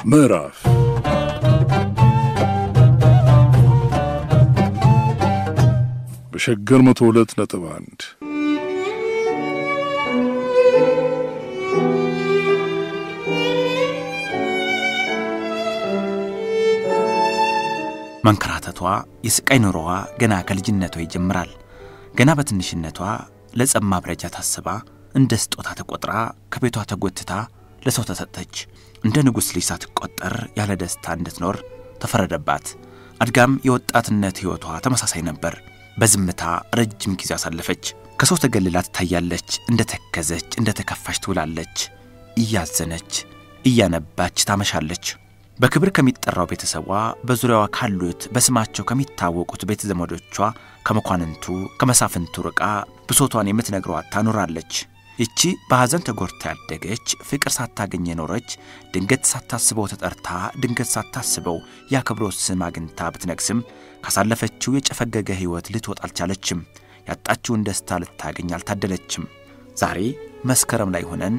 ምዕራፍ በሸገር 102.1 መንከራተቷ የስቃይ ኑሮዋ ገና ከልጅነቷ ይጀምራል። ገና በትንሽነቷ ለጸማ ብረጃ ታስባ እንደ ስጦታ ተቆጥራ ከቤቷ ተጎትታ ለሰው ተሰጠች። እንደ ንጉስ ልጅ ሳትቆጠር ያለ ደስታ እንድትኖር ተፈረደባት። አድጋም የወጣትነት ህይወቷ ተመሳሳይ ነበር። በዝምታ ረጅም ጊዜ አሳለፈች። ከሰው ተገልላ ትታያለች። እንደ ተከዘች እንደ ተከፋች ትውላለች። እያዘነች እያነባች ታመሻለች። በክብር ከሚጠራው ቤተሰቧ በዙሪያዋ ካሉት በስማቸው ከሚታወቁት ቤተ ዘመዶቿ ከመኳንንቱ ከመሳፍንቱ ርቃ ብሶቷን የምትነግረው ታኖራለች። እቺ በሐዘን ተጎርታ ያደገች ፍቅር ሳታገኝ የኖረች ድንገት ሳታስበው ተጠርታ ድንገት ሳታስበው ያከብሮት ስም አግኝታ ብትነግስም ካሳለፈችው የጨፈገገ ህይወት ልትወጣ አልቻለችም። ያጣችውን ደስታ ልታገኝ አልታደለችም። ዛሬ መስከረም ላይ ሆነን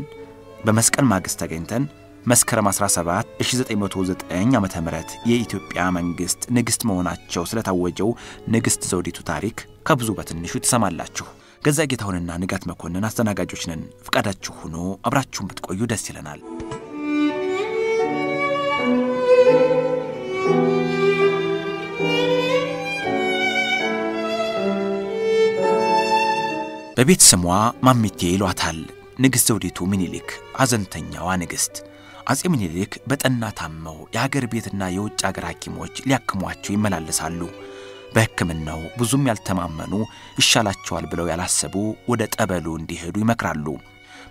በመስቀል ማግስት ተገኝተን መስከረም 17 1909 ዓመተ ምህረት የኢትዮጵያ መንግስት ንግስት መሆናቸው ስለታወጀው ንግስት ዘውዲቱ ታሪክ ከብዙ በትንሹ ተሰማላችሁ። ገዛ ጌታውንና ንጋት መኮንን አስተናጋጆች ነን። ፍቃዳችሁ ሆኖ አብራችሁን ብትቆዩ ደስ ይለናል። በቤት ስሟ ማሚቴ ይሏታል። ንግስት ዘውዲቱ ምኒልክ ሐዘንተኛዋ ንግስት። አጼ ምኒልክ በጠና ታመው የሀገር ቤትና የውጭ ሀገር ሐኪሞች ሊያክሟቸው ይመላለሳሉ። በሕክምናው ብዙም ያልተማመኑ ይሻላቸዋል ብለው ያላሰቡ ወደ ጠበሉ እንዲሄዱ ይመክራሉ።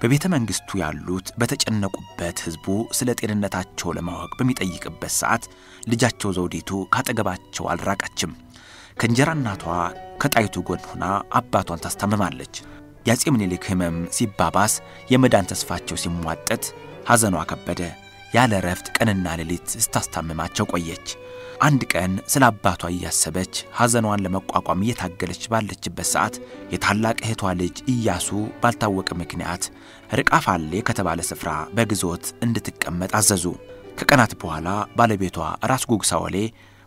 በቤተ መንግስቱ ያሉት በተጨነቁበት ህዝቡ ስለ ጤንነታቸው ለማወቅ በሚጠይቅበት ሰዓት ልጃቸው ዘውዲቱ ካጠገባቸው አልራቀችም። ከእንጀራ እናቷ ከጣይቱ ጎን ሆና አባቷን ታስታምማለች። የአጼ ምኒልክ ህመም ሲባባስ የመዳን ተስፋቸው ሲሟጠት ሐዘኗ ከበደ። ያለ ረፍት ቀንና ሌሊት ስታስታምማቸው ቆየች። አንድ ቀን ስለ አባቷ እያሰበች ሐዘኗን ለመቋቋም እየታገለች ባለችበት ሰዓት የታላቅ እህቷ ልጅ ኢያሱ ባልታወቀ ምክንያት ርቃፋሌ ከተባለ ስፍራ በግዞት እንድትቀመጥ አዘዙ። ከቀናት በኋላ ባለቤቷ ራስ ጉግሳወሌ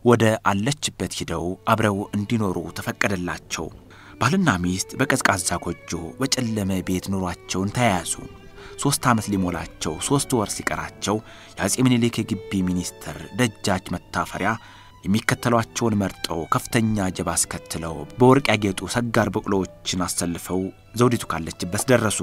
ወደ አለችበት ሄደው አብረው እንዲኖሩ ተፈቀደላቸው። ባልና ሚስት በቀዝቃዛ ጎጆ በጨለመ ቤት ኑሯቸውን ተያያዙ። 3 ዓመት ሊሞላቸው 3 ወር ሲቀራቸው የአጼ ምኒልክ የግቢ ሚኒስትር ደጃች መታፈሪያ የሚከተሏቸውን መርጠው ከፍተኛ ጀባ አስከትለው በወርቅ ያጌጡ ሰጋር በቅሎዎችን አሰልፈው ዘውዲቱ ካለችበት ደረሱ።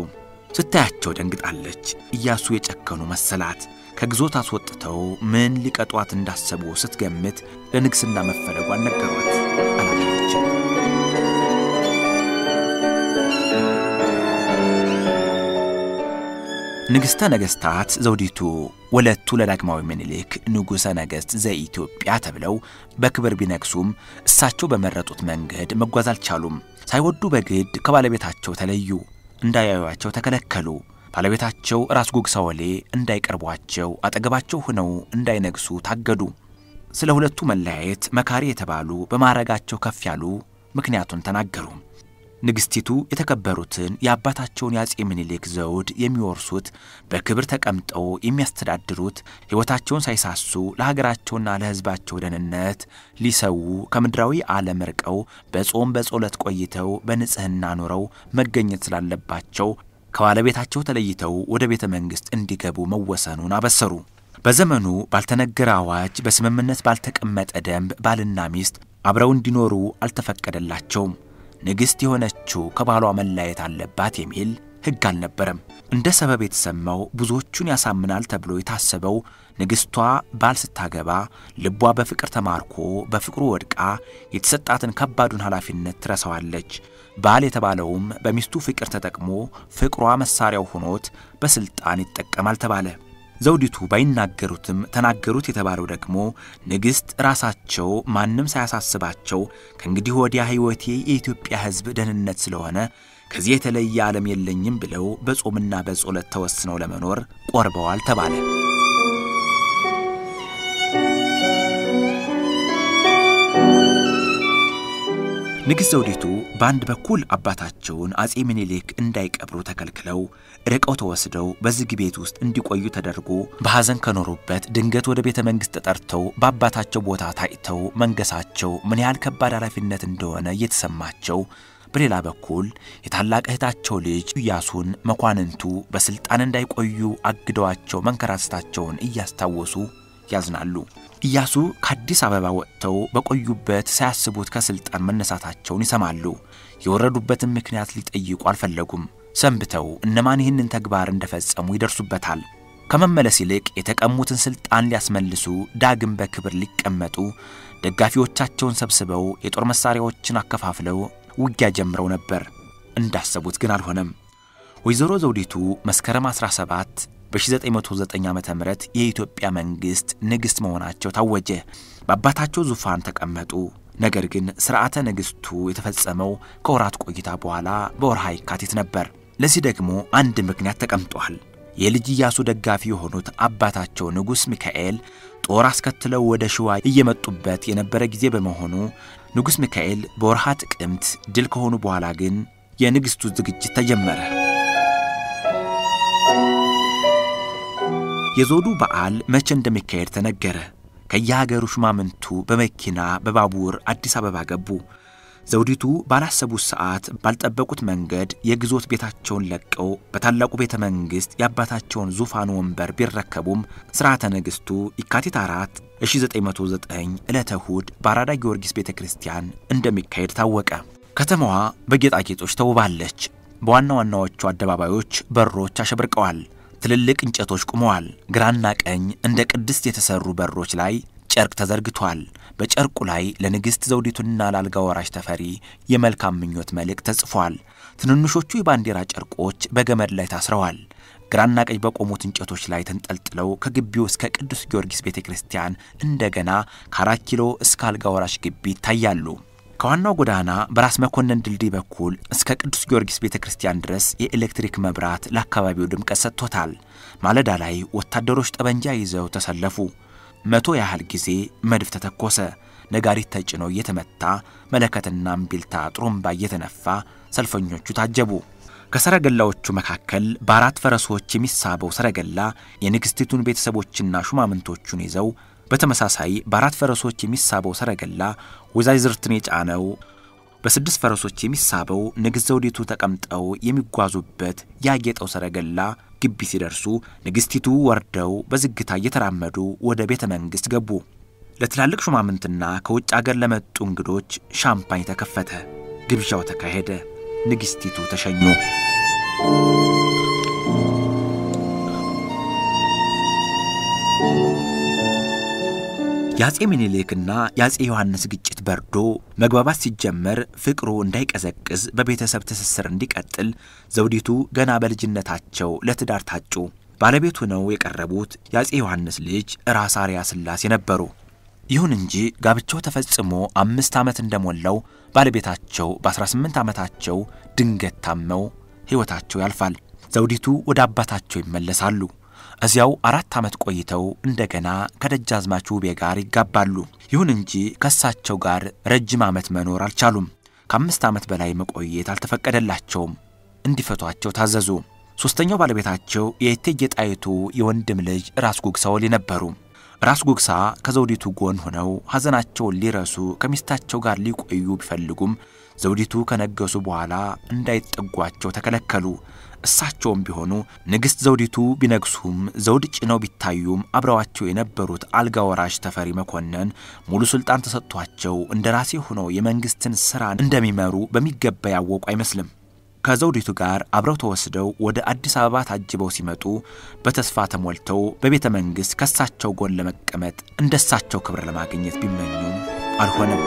ስታያቸው ደንግጣለች። ኢያሱ የጨከኑ መሰላት። ከግዞት አስወጥተው ምን ሊቀጧት እንዳሰቡ ስትገምት ለንግስና መፈለጓን ነገሯት። አላመነችም። ንግስተ ነገስታት ዘውዲቱ ወለቱ ለዳግማዊ ምኒልክ ንጉሰ ነገስት ዘኢትዮጵያ ተብለው በክብር ቢነግሱም እሳቸው በመረጡት መንገድ መጓዝ አልቻሉም። ሳይወዱ በግድ ከባለቤታቸው ተለዩ። እንዳያዩዋቸው ተከለከሉ። ባለቤታቸው ራስ ጉግሳወሌ እንዳይቀርቧቸው አጠገባቸው ሆነው እንዳይነግሱ ታገዱ። ስለ ሁለቱ መለያየት መካሪ የተባሉ በማረጋቸው ከፍ ያሉ ምክንያቱን ተናገሩ። ንግስቲቱ የተከበሩትን የአባታቸውን የአጼ ምኒልክ ዘውድ የሚወርሱት በክብር ተቀምጠው የሚያስተዳድሩት ሕይወታቸውን ሳይሳሱ ለሀገራቸውና ለሕዝባቸው ደህንነት ሊሰው ከምድራዊ ዓለም ርቀው በጾም በጸሎት ቆይተው በንጽህና ኖረው መገኘት ስላለባቸው ከባለቤታቸው ተለይተው ወደ ቤተ መንግስት እንዲገቡ መወሰኑን አበሰሩ። በዘመኑ ባልተነገረ አዋጅ በስምምነት ባልተቀመጠ ደንብ ባልና ሚስት አብረው እንዲኖሩ አልተፈቀደላቸውም። ንግስት የሆነችው ከባሏ መለያየት አለባት የሚል ሕግ አልነበረም። እንደ ሰበብ የተሰማው ብዙዎቹን ያሳምናል ተብሎ የታሰበው ንግስቷ ባል ስታገባ ልቧ በፍቅር ተማርኮ በፍቅሩ ወድቃ የተሰጣትን ከባዱን ኃላፊነት ትረሳዋለች። ባል የተባለውም በሚስቱ ፍቅር ተጠቅሞ ፍቅሯ መሳሪያው ሆኖት በስልጣን ይጠቀማል ተባለ። ዘውዲቱ ባይናገሩትም ተናገሩት የተባለው ደግሞ ንግስት ራሳቸው ማንንም ሳያሳስባቸው ከእንግዲህ ወዲያ ህይወቴ የኢትዮጵያ ህዝብ ደህንነት ስለሆነ ከዚህ የተለየ ዓለም የለኝም ብለው በጾምና በጸሎት ተወስነው ለመኖር ቆርበዋል ተባለ። ንግሥት ዘውዲቱ በአንድ በኩል አባታቸውን አጼ ምኒልክ እንዳይቀብሩ ተከልክለው ርቀው ተወስደው በዝግ ቤት ውስጥ እንዲቆዩ ተደርጎ በሐዘን ከኖሩበት ድንገት ወደ ቤተ መንግሥት ተጠርተው በአባታቸው ቦታ ታይተው መንገሳቸው ምን ያህል ከባድ ኃላፊነት እንደሆነ እየተሰማቸው፣ በሌላ በኩል የታላቅ እህታቸው ልጅ ኢያሱን መኳንንቱ በስልጣን እንዳይቆዩ አግደዋቸው መንከራተታቸውን እያስታወሱ ያዝናሉ። ኢያሱ ከአዲስ አበባ ወጥተው በቆዩበት ሳያስቡት ከስልጣን መነሳታቸውን ይሰማሉ። የወረዱበትን ምክንያት ሊጠይቁ አልፈለጉም። ሰንብተው እነማን ይህንን ተግባር እንደፈጸሙ ይደርሱበታል። ከመመለስ ይልቅ የተቀሙትን ስልጣን ሊያስመልሱ ዳግም በክብር ሊቀመጡ ደጋፊዎቻቸውን ሰብስበው የጦር መሳሪያዎችን አከፋፍለው ውጊያ ጀምረው ነበር። እንዳሰቡት ግን አልሆነም። ወይዘሮ ዘውዲቱ መስከረም 17 በ1909 ዓመተ ምህረት የኢትዮጵያ መንግስት ንግስት መሆናቸው ታወጀ። በአባታቸው ዙፋን ተቀመጡ። ነገር ግን ሥርዓተ ንግስቱ የተፈጸመው ከወራት ቆይታ በኋላ በወርሃ የካቲት ነበር። ለዚህ ደግሞ አንድ ምክንያት ተቀምጧል። የልጅ ኢያሱ ደጋፊ የሆኑት አባታቸው ንጉስ ሚካኤል ጦር አስከትለው ወደ ሸዋ እየመጡበት የነበረ ጊዜ በመሆኑ ንጉስ ሚካኤል በወርሃ ጥቅምት ድል ከሆኑ በኋላ ግን የንግስቱ ዝግጅት ተጀመረ። የዘውዱ በዓል መቼ እንደሚካሄድ ተነገረ። ከየሀገሩ ሹማምንቱ በመኪና በባቡር አዲስ አበባ ገቡ። ዘውዲቱ ባላሰቡት ሰዓት ባልጠበቁት መንገድ የግዞት ቤታቸውን ለቀው በታላቁ ቤተ መንግስት የአባታቸውን ዙፋን ወንበር ቢረከቡም ሥርዓተ ንግስቱ የካቲት 4 1909 ዕለተ እሁድ በአራዳ ጊዮርጊስ ቤተክርስቲያን እንደሚካሄድ ታወቀ። ከተማዋ በጌጣጌጦች ተውባለች። በዋና ዋናዎቹ አደባባዮች በሮች አሸብርቀዋል። ትልልቅ እንጨቶች ቆመዋል። ግራና ቀኝ እንደ ቅድስት የተሰሩ በሮች ላይ ጨርቅ ተዘርግቷል። በጨርቁ ላይ ለንግስት ዘውዲቱና ለአልጋ ወራሽ ተፈሪ የመልካም ምኞት መልእክት ተጽፏል። ትንንሾቹ የባንዲራ ጨርቆች በገመድ ላይ ታስረዋል። ግራና ቀኝ በቆሙት እንጨቶች ላይ ተንጠልጥለው ከግቢው እስከ ቅዱስ ጊዮርጊስ ቤተክርስቲያን እንደገና ከ4 ኪሎ እስከ አልጋ ወራሽ ግቢ ይታያሉ። ከዋናው ጎዳና በራስ መኮንን ድልድይ በኩል እስከ ቅዱስ ጊዮርጊስ ቤተክርስቲያን ድረስ የኤሌክትሪክ መብራት ለአካባቢው ድምቀት ሰጥቶታል። ማለዳ ላይ ወታደሮች ጠበንጃ ይዘው ተሰለፉ። 100 ያህል ጊዜ መድፍ ተተኮሰ። ነጋሪት ተጭኖ እየተመታ መለከትና እምቢልታ ጥሩምባ እየተነፋ ሰልፈኞቹ ታጀቡ። ከሰረገላዎቹ መካከል በአራት ፈረሶች የሚሳበው ሰረገላ የንግስቲቱን ቤተሰቦችና ሹማምንቶቹን ይዘው በተመሳሳይ በአራት ፈረሶች የሚሳበው ሰረገላ ወዛይዝርትን የጫነው በ6 ፈረሶች የሚሳበው ንግስት ዘውዲቱ ተቀምጠው የሚጓዙበት ያጌጠው ሰረገላ ግቢ ሲደርሱ ንግስቲቱ ወርደው በዝግታ እየተራመዱ ወደ ቤተ መንግስት ገቡ። ለትላልቅ ሹማምንትና ከውጭ አገር ለመጡ እንግዶች ሻምፓኝ ተከፈተ። ግብዣው ተካሄደ። ንግስቲቱ ተሸኙ። ያጼ ምኒልክና ያጼ ዮሐንስ ግጭት በርዶ መግባባት ሲጀመር ፍቅሩ እንዳይቀዘቅዝ በቤተሰብ ትስስር እንዲቀጥል ዘውዲቱ ገና በልጅነታቸው ለትዳር ታጩ። ባለቤቱ ነው የቀረቡት ያጼ ዮሐንስ ልጅ ራስ አርያ ሥላሴ ነበሩ። ይሁን እንጂ ጋብቻው ተፈጽሞ 5 ዓመት እንደሞላው ባለቤታቸው በ18 ዓመታቸው ድንገት ታመው ሕይወታቸው ያልፋል። ዘውዲቱ ወደ አባታቸው ይመለሳሉ። እዚያው 4 ዓመት ቆይተው እንደገና ከደጃዝማች ውቤ ጋር ይጋባሉ። ይሁን እንጂ ከሳቸው ጋር ረጅም ዓመት መኖር አልቻሉም። ከ5 ዓመት በላይ መቆየት አልተፈቀደላቸውም። እንዲፈቷቸው ታዘዙ። ሶስተኛው ባለቤታቸው የእቴጌ ጣይቱ የወንድም ልጅ ራስ ጉግሳ ወሊ ነበሩ። ራስ ጉግሳ ከዘውዲቱ ጎን ሆነው ሐዘናቸውን ሊረሱ ከሚስታቸው ጋር ሊቆዩ ቢፈልጉም ዘውዲቱ ከነገሱ በኋላ እንዳይጠጓቸው ተከለከሉ። እሳቸውም ቢሆኑ ንግስት ዘውዲቱ ቢነግሱም ዘውድ ጭነው ቢታዩም አብረዋቸው የነበሩት አልጋ ወራሽ ተፈሪ መኮንን ሙሉ ስልጣን ተሰጥቷቸው እንደራሴ ሆነው የመንግስትን ሥራ እንደሚመሩ በሚገባ ያወቁ አይመስልም። ከዘውዲቱ ጋር አብረው ተወስደው ወደ አዲስ አበባ ታጅበው ሲመጡ በተስፋ ተሞልተው በቤተ መንግስት ከሳቸው ጎን ለመቀመጥ እንደሳቸው ክብር ለማግኘት ቢመኙም አልሆነም።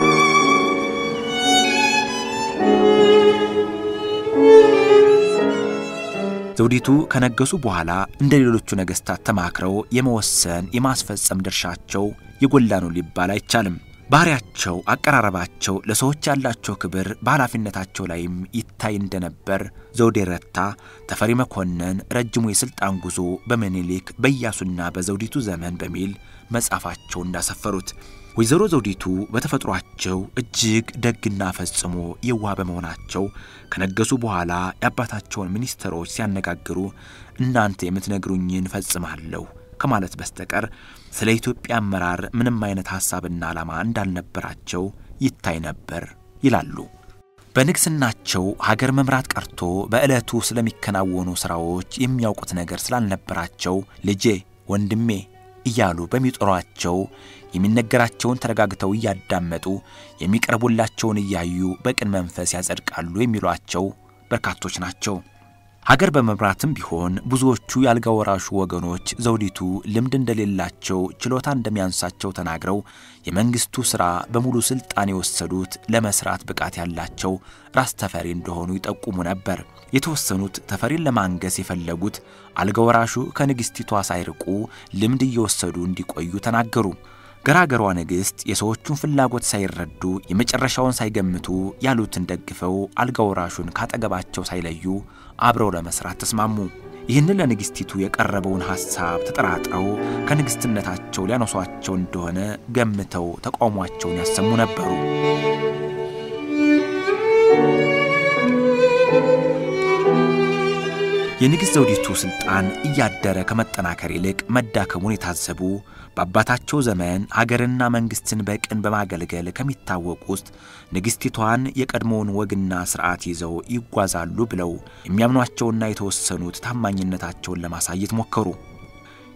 ዘውዲቱ ከነገሱ በኋላ እንደ ሌሎቹ ነገስታት ተማክረው የመወሰን የማስፈጸም ድርሻቸው የጎላ ነው ሊባል አይቻልም። ባህሪያቸው፣ አቀራረባቸው፣ ለሰዎች ያላቸው ክብር በኃላፊነታቸው ላይም ይታይ እንደነበር ዘውዴ ረታ ተፈሪ መኮንን ረጅሙ የስልጣን ጉዞ በምኒልክ በኢያሱና በዘውዲቱ ዘመን በሚል መጻፋቸው እንዳሰፈሩት ወይዘሮ ዘውዲቱ በተፈጥሯቸው እጅግ ደግና ፈጽሞ የዋህ በመሆናቸው ከነገሱ በኋላ ያባታቸውን ሚኒስትሮች ሲያነጋግሩ እናንተ የምትነግሩኝን ፈጽማለሁ ከማለት በስተቀር ስለ ኢትዮጵያ አመራር ምንም አይነት ሐሳብና ዓላማ እንዳልነበራቸው ይታይ ነበር ይላሉ። በንግስናቸው ሀገር መምራት ቀርቶ በእለቱ ስለሚከናወኑ ስራዎች የሚያውቁት ነገር ስላልነበራቸው ልጄ ወንድሜ እያሉ በሚጠሯቸው የሚነገራቸውን ተረጋግተው ያዳመጡ የሚቀርቡላቸውን እያዩ በቅን መንፈስ ያጸድቃሉ የሚሏቸው በርካቶች ናቸው። ሀገር በመምራትም ቢሆን ብዙዎቹ ያልጋ ወራሹ ወገኖች ዘውዲቱ ልምድ እንደሌላቸው ችሎታ እንደሚያንሳቸው ተናግረው የመንግስቱ ስራ በሙሉ ስልጣን የወሰዱት ለመስራት ብቃት ያላቸው ራስ ተፈሪ እንደሆኑ ይጠቁሙ ነበር። የተወሰኑት ተፈሪን ለማንገስ የፈለጉት አልጋ ወራሹ ከንግስቲቷ ሳይርቁ ልምድ እየወሰዱ እንዲቆዩ ተናገሩ። ገራገሯ ንግስት የሰዎቹን ፍላጎት ሳይረዱ የመጨረሻውን ሳይገምቱ ያሉትን ደግፈው አልጋ ወራሹን ካጠገባቸው ሳይለዩ አብረው ለመስራት ተስማሙ። ይህንን ለንግስቲቱ የቀረበውን ሐሳብ ተጠራጥረው ከንግስትነታቸው ሊያነሷቸው እንደሆነ ገምተው ተቃውሟቸውን ያሰሙ ነበሩ። የንግስት ዘውዲቱ ስልጣን እያደረ ከመጠናከር ይልቅ መዳከሙን የታዘቡ በአባታቸው ዘመን ሀገርና መንግስትን በቅን በማገልገል ከሚታወቁ ውስጥ ንግስቲቷን የቀድሞውን ወግና ስርዓት ይዘው ይጓዛሉ ብለው የሚያምኗቸውና የተወሰኑት ታማኝነታቸውን ለማሳየት ሞከሩ።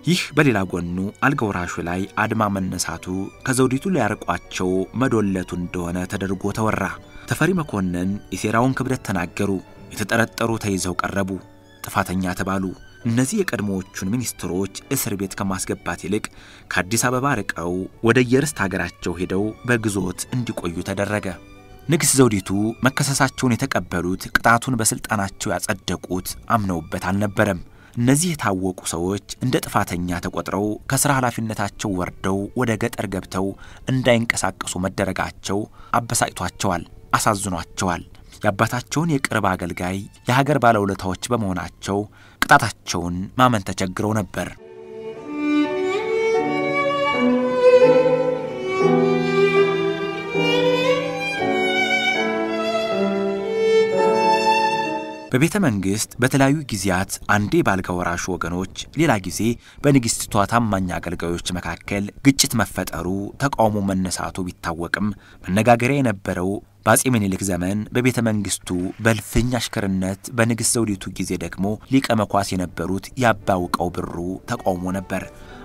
ይህ በሌላ ጎኑ አልጋ ወራሹ ላይ አድማ መነሳቱ ከዘውዲቱ ሊያርቋቸው መዶለቱ እንደሆነ ተደርጎ ተወራ። ተፈሪ መኮንን የሴራውን ክብደት ተናገሩ። የተጠረጠሩ ተይዘው ቀረቡ። ጥፋተኛ ተባሉ። እነዚህ የቀድሞዎቹን ሚኒስትሮች እስር ቤት ከማስገባት ይልቅ ከአዲስ አበባ ርቀው ወደ የርስት ሀገራቸው ሄደው በግዞት እንዲቆዩ ተደረገ። ንግስት ዘውዲቱ መከሰሳቸውን የተቀበሉት ቅጣቱን በስልጣናቸው ያጸደቁት አምነውበት አልነበረም። እነዚህ የታወቁ ሰዎች እንደ ጥፋተኛ ተቆጥረው ከሥራ ኃላፊነታቸው ወርደው ወደ ገጠር ገብተው እንዳይንቀሳቀሱ መደረጋቸው አበሳጭቷቸዋል፣ አሳዝኗቸዋል። ያባታቸውን የቅርብ አገልጋይ የሀገር ባለውለታዎች በመሆናቸው ቅጣታቸውን ማመን ተቸግረው ነበር። በቤተ መንግስት በተለያዩ ጊዜያት አንዴ ባልጋ ወራሹ ወገኖች ሌላ ጊዜ በንግስቲቷ ታማኝ አገልጋዮች መካከል ግጭት መፈጠሩ ተቃውሞ መነሳቱ ቢታወቅም መነጋገሪያ የነበረው ባጼ ምኒልክ ዘመን በቤተ መንግስቱ በልፍኝ አሽከርነት በንግስት ዘውዲቱ ጊዜ ደግሞ ሊቀ መኳስ የነበሩት ያባውቀው ብሩ ተቃውሞ ነበር።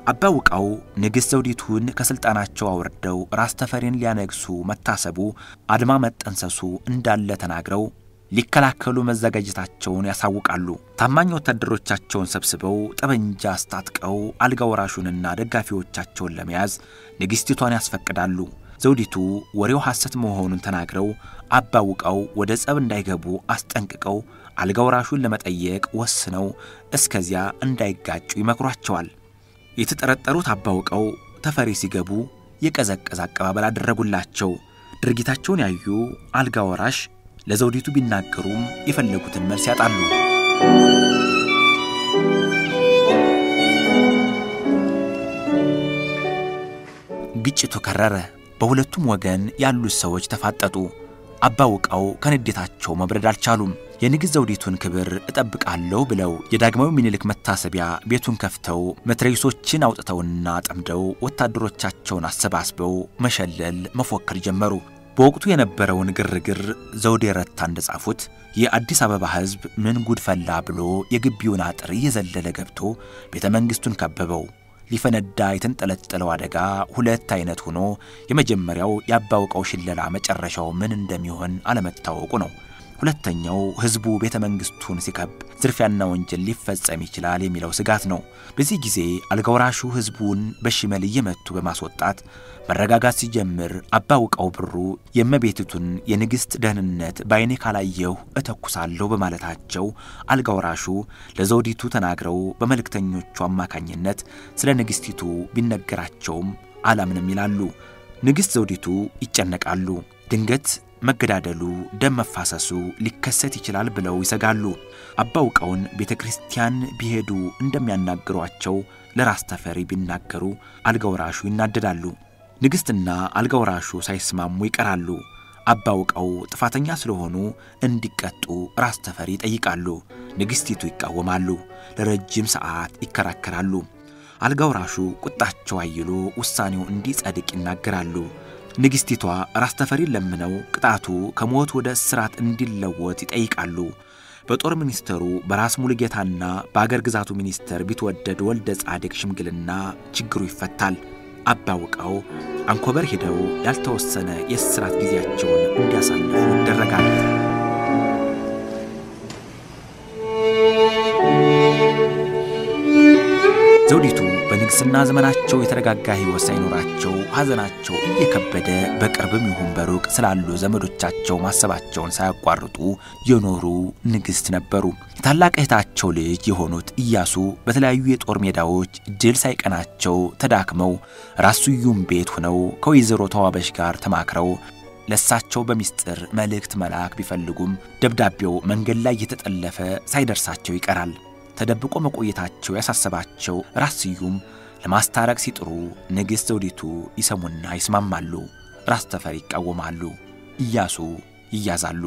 አባውቀው ንግስት ዘውዲቱን ከስልጣናቸው አውርደው ራስ ተፈሪን ሊያነግሱ መታሰቡ አድማ መጠንሰሱ እንዳለ ተናግረው ሊከላከሉ መዘጋጀታቸውን ያሳውቃሉ። ታማኝ ወታደሮቻቸውን ሰብስበው ጠበንጃ አስታጥቀው አልጋ ወራሹንና ደጋፊዎቻቸውን ለመያዝ ንግስቲቷን ያስፈቅዳሉ። ዘውዲቱ ወሬው ሐሰት መሆኑን ተናግረው አባውቀው ወደ ጸብ እንዳይገቡ አስጠንቅቀው አልጋ ወራሹን ለመጠየቅ ወስነው እስከዚያ እንዳይጋጩ ይመክሯቸዋል። የተጠረጠሩት አባውቀው ተፈሪ ሲገቡ የቀዘቀዘ አቀባበል አደረጉላቸው። ድርጊታቸውን ያዩ አልጋ ወራሽ ለዘውዲቱ ቢናገሩም የፈለጉትን መልስ ያጣሉ። ግጭቱ ከረረ። በሁለቱም ወገን ያሉት ሰዎች ተፋጠጡ። አባውቀው ከንዴታቸው መብረድ አልቻሉም። የንግስት ዘውዲቱን ክብር እጠብቃለሁ ብለው የዳግማዊ ምኒልክ መታሰቢያ ቤቱን ከፍተው መትረየሶችን አውጥተውና ጠምደው ወታደሮቻቸውን አሰባስበው መሸለል መፎከር ጀመሩ። በወቅቱ የነበረውን ግርግር ዘውዴ ረታ እንደጻፉት የአዲስ አበባ ሕዝብ ምን ጉድ ፈላ ብሎ የግቢውን አጥር እየዘለለ ገብቶ ቤተ መንግስቱን ከበበው። ሊፈነዳ የተንጠለጠለው አደጋ ሁለት አይነት ሆኖ የመጀመሪያው ያባውቀው ሽለላ መጨረሻው ምን እንደሚሆን አለመታወቁ ነው። ሁለተኛው ህዝቡ ቤተ መንግስቱን ሲከብ ዝርፊያና ወንጀል ሊፈጸም ይችላል የሚለው ስጋት ነው። በዚህ ጊዜ አልጋ ወራሹ ህዝቡን በሽመል እየመቱ በማስወጣት መረጋጋት ሲጀምር አባውቀው ብሩ የመቤቱን የንግስት ደህንነት ባይኔ ካላየው እተኩሳለሁ በማለታቸው አልጋ ወራሹ ለዘውዲቱ ተናግረው በመልእክተኞቹ አማካኝነት ስለ ንግስቲቱ ቢነገራቸውም አላምንም ይላሉ። ንግስት ዘውዲቱ ይጨነቃሉ። ድንገት መገዳደሉ ደም መፋሰሱ ሊከሰት ይችላል ብለው ይሰጋሉ። አባውቀውን ቤተክርስቲያን ቢሄዱ እንደሚያናግሯቸው ለራስ ተፈሪ ቢናገሩ አልጋ ወራሹ ይናደዳሉ። ንግስትና አልጋውራሹ ሳይስማሙ ይቀራሉ። አባውቀው ጥፋተኛ ስለሆኑ እንዲቀጡ ራስ ተፈሪ ይጠይቃሉ። ንግስቲቱ ይቃወማሉ። ለረጅም ሰዓት ይከራከራሉ። አልጋውራሹ ቁጣቸው አይሎ ውሳኔው እንዲጸድቅ ይናገራሉ። ንግስቲቷ ራስ ተፈሪ ለምነው ቅጣቱ ከሞት ወደ እስራት እንዲለወጥ ይጠይቃሉ። በጦር ሚኒስተሩ በራስ ሙሉጌታና በአገር ግዛቱ ሚኒስተር ቢትወደድ ወልደ ጻድቅ ሽምግልና ችግሩ ይፈታል። አባውቀው አንኮበር ሄደው ያልተወሰነ የእስራት ጊዜያቸውን እንዲያሳልፉ ይደረጋል። ዘውዲቱ በንግስና ዘመናቸው የተረጋጋ ሕይወት ሳይኖራቸው ሐዘናቸው እየከበደ በቅርብም ይሁን በሩቅ ስላሉ ዘመዶቻቸው ማሰባቸውን ሳያቋርጡ የኖሩ ንግስት ነበሩ። ታላቅ እህታቸው ልጅ የሆኑት ኢያሱ በተለያዩ የጦር ሜዳዎች ድል ሳይቀናቸው ተዳክመው ራሱዩም ቤት ሆነው ከወይዘሮ ተዋበሽ ጋር ተማክረው ለሳቸው በሚስጥር መልእክት መላክ ቢፈልጉም ደብዳቤው መንገድ ላይ የተጠለፈ ሳይደርሳቸው ይቀራል። ተደብቆ መቆየታቸው ያሳሰባቸው ራስዩም ለማስታረቅ ሲጥሩ ንግስት ዘውዲቱ ይሰሙና ይስማማሉ። ራስ ተፈሪ ይቃወማሉ። ኢያሱ ይያዛሉ።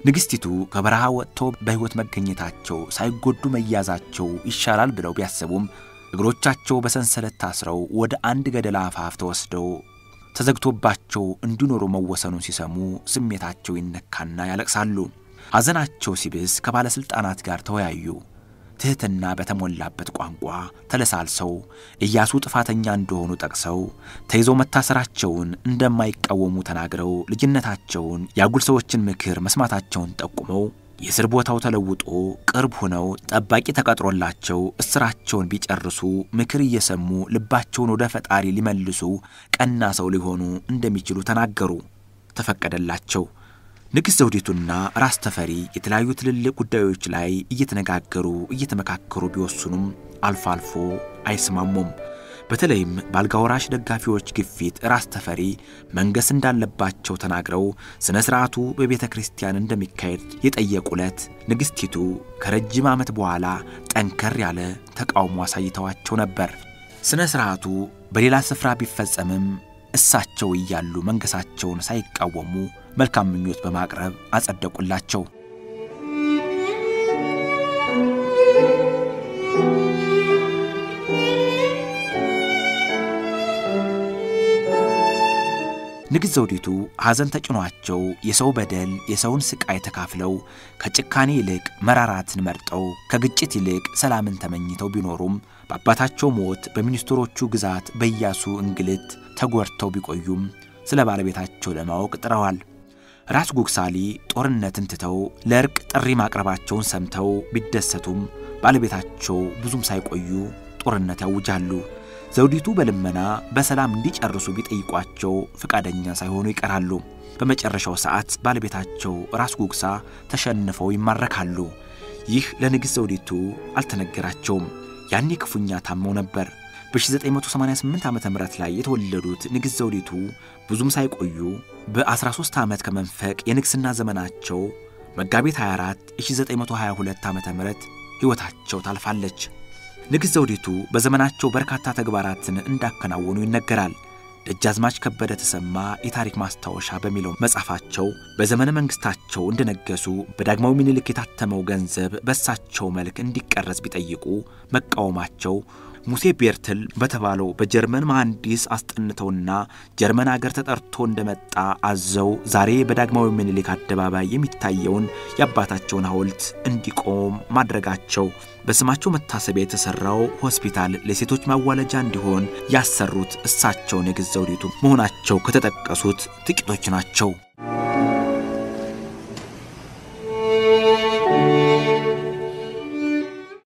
ንግስቲቱ ከበረሃ ወጥተው በሕይወት መገኘታቸው ሳይጎዱ መያዛቸው ይሻላል ብለው ቢያስቡም እግሮቻቸው በሰንሰለት ታስረው ወደ አንድ ገደል አፋፍ ተወስደው ተዘግቶባቸው እንዲኖሩ መወሰኑን ሲሰሙ ስሜታቸው ይነካና ያለቅሳሉ። ሐዘናቸው ሲብስ ከባለስልጣናት ጋር ተወያዩ። ትህትና በተሞላበት ቋንቋ ተለሳልሰው ኢያሱ ጥፋተኛ እንደሆኑ ጠቅሰው ተይዘው መታሰራቸውን እንደማይቃወሙ ተናግረው ልጅነታቸውን ያጉል ሰዎችን ምክር መስማታቸውን ጠቁመው የስር ቦታው ተለውጦ ቅርብ ሆነው ጠባቂ ተቀጥሮላቸው እስራቸውን ቢጨርሱ ምክር እየሰሙ ልባቸውን ወደ ፈጣሪ ሊመልሱ ቀና ሰው ሊሆኑ እንደሚችሉ ተናገሩ። ተፈቀደላቸው። ንግስት ዘውዲቱና ራስ ተፈሪ የተለያዩ ትልልቅ ጉዳዮች ላይ እየተመካከሩ ቢወስኑም አልፎ አልፎ አይስማሙም። በተለይም ባልጋወራሽ ደጋፊዎች ግፊት ራስ ተፈሪ መንገስ እንዳለባቸው ተናግረው ስነ ስርዓቱ በቤተ ክርስቲያን እንደሚካሄድ የጠየቁለት ንግስቲቱ ከረጅም ዓመት በኋላ ጠንከር ያለ ተቃውሞ አሳይተዋቸው ነበር። ስነ ስርዓቱ በሌላ ስፍራ ቢፈጸምም እሳቸው እያሉ መንገሳቸውን ሳይቃወሙ መልካም ምኞት በማቅረብ አጸደቁላቸው። ንግስት ዘውዲቱ ሐዘን ተጭኗቸው የሰው በደል የሰውን ስቃይ ተካፍለው ከጭካኔ ይልቅ መራራትን መርጠው ከግጭት ይልቅ ሰላምን ተመኝተው ቢኖሩም በአባታቸው ሞት በሚኒስትሮቹ ግዛት በኢያሱ እንግልት ተጎርተው ቢቆዩም ስለ ባለቤታቸው ለማወቅ ጥረዋል። ራስ ጉግሳሊ ጦርነትን ትተው ለርቅ ጥሪ ማቅረባቸውን ሰምተው ቢደሰቱም ባለቤታቸው ብዙም ሳይቆዩ ጦርነት ያውጃሉ። ዘውዲቱ በልመና በሰላም እንዲጨርሱ ቢጠይቋቸው ፍቃደኛ ሳይሆኑ ይቀራሉ። በመጨረሻው ሰዓት ባለቤታቸው ራስ ጉግሳ ተሸንፈው ይማረካሉ። ይህ ለንግስት ዘውዲቱ አልተነገራቸውም። ያኔ ክፉኛ ታመው ነበር። በ1988 ዓመተ ምህረት ላይ የተወለዱት ንግስት ዘውዲቱ ብዙም ሳይቆዩ በ13 ዓመት ከመንፈቅ የንግስና ዘመናቸው መጋቢት 24 1922 ዓመተ ምህረት ሕይወታቸው ታልፋለች። ንግስት ዘውዲቱ በዘመናቸው በርካታ ተግባራትን እንዳከናወኑ ይነገራል። ደጃዝማች ከበደ ተሰማ የታሪክ ማስታወሻ በሚለው መጽሐፋቸው በዘመነ መንግስታቸው እንደነገሱ በዳግማዊ ምኒልክ የታተመው ገንዘብ በሳቸው መልክ እንዲቀረጽ ቢጠይቁ መቃወማቸው ሙሴ ቤርትል በተባለው በጀርመን መሐንዲስ አስጠንተውና ጀርመን ሀገር ተጠርቶ እንደመጣ አዘው ዛሬ በዳግማዊ ምኒልክ አደባባይ የሚታየውን የአባታቸውን ሐውልት እንዲቆም ማድረጋቸው በስማቸው መታሰቢያ የተሰራው ሆስፒታል ለሴቶች ማዋለጃ እንዲሆን ያሰሩት እሳቸው ንግስት ዘውዲቱ መሆናቸው ከተጠቀሱት ጥቂቶች ናቸው።